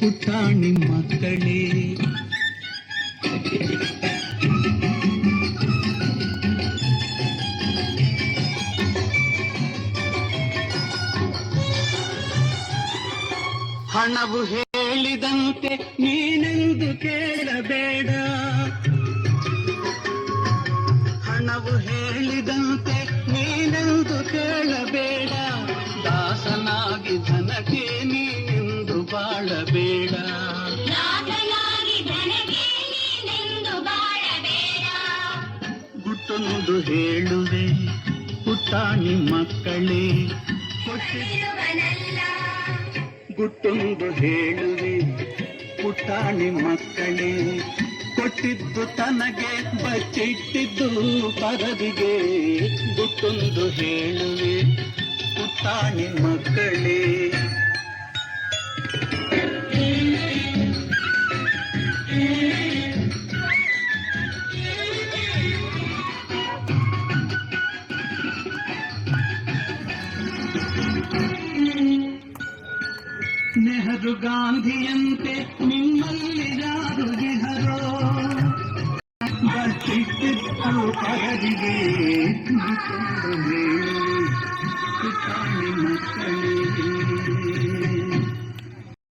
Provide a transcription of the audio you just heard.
ಪುಟಾಣಿ ಮಕ್ಕಳೇ. ಹಣವು ಹೇಳಿದಂತೆ ನೀನೆಂದು ಕೇಳಬೇಡ, ಹಣವು ಹೇಳಿದಂತೆ ನೀನೆಂದು ಕೇಳಬೇಡ, ದಾಸನಾಗಿ ಧನಕ್ಕೆ ನೀನೆಂದು ಬಾಳಬೇಡ, ಗುಟ್ಟೊಂದು ಹೇಳುವೆ ಪುಟಾಣಿ ಮಕ್ಕಳೇ, ಗುಟ್ಟೊಂದು ಹೇಳುವೆ ಪುಟಾಣಿ ಮಕ್ಕಳೇ, ಕೊಟ್ಟಿದ್ದು ತನಗೆ ಬಚ್ಚಿಟ್ಟಿದ್ದು ಪರದಿಗೆ, ಗುಟ್ಟೊಂದು ಹೇಳುವೆ ಪುಟಾಣಿ ಮಕ್ಕಳೇ. ನೆಹರು ಗಾಂಧಿಯಂತೆ ನಿಮ್ಮಲ್ಲಿ ಯಾರು ಇಹರೋ, ಬಚ್ಚಿಟ್ಟಿದ್ದು ಪರದಿಗೆ, ಗುಟ್ಟೊಂದು ಹೇಳುವೆ ಪುಟಾಣಿ ಮಕ್ಕಳೇ.